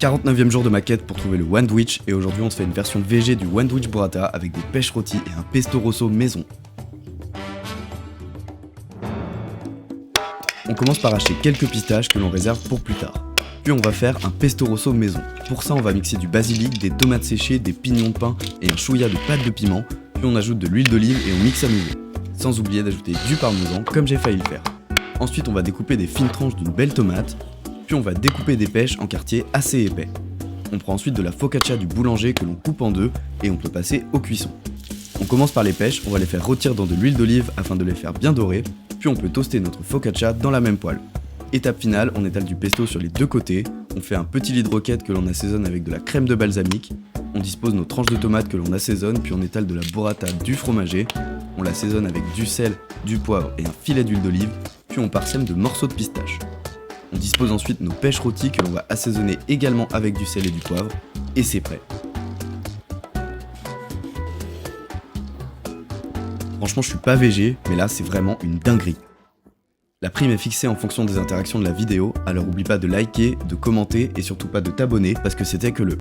49e jour de ma quête pour trouver le Wandwich et aujourd'hui on se fait une version VG du Wandwich burrata avec des pêches rôties et un pesto rosso maison. On commence par acheter quelques pistaches que l'on réserve pour plus tard. Puis on va faire un pesto rosso maison. Pour ça on va mixer du basilic, des tomates séchées, des pignons de pain et un chouïa de pâte de piment. Puis on ajoute de l'huile d'olive et on mixe à nouveau. Sans oublier d'ajouter du parmesan comme j'ai failli le faire. Ensuite on va découper des fines tranches d'une belle tomate. Puis on va découper des pêches en quartiers assez épais. On prend ensuite de la focaccia du boulanger que l'on coupe en deux et on peut passer au cuisson. On commence par les pêches, on va les faire rôtir dans de l'huile d'olive afin de les faire bien dorer, puis on peut toaster notre focaccia dans la même poêle. Étape finale, on étale du pesto sur les deux côtés, on fait un petit lit de roquette que l'on assaisonne avec de la crème de balsamique, on dispose nos tranches de tomates que l'on assaisonne, puis on étale de la burrata du fromager, on l'assaisonne avec du sel, du poivre et un filet d'huile d'olive, puis on parsème de morceaux de pistache. On dispose ensuite nos pêches rôties que l'on va assaisonner également avec du sel et du poivre, et c'est prêt. Franchement, je suis pas végé, mais là c'est vraiment une dinguerie. La prime est fixée en fonction des interactions de la vidéo, alors oublie pas de liker, de commenter et surtout pas de t'abonner parce que c'était que le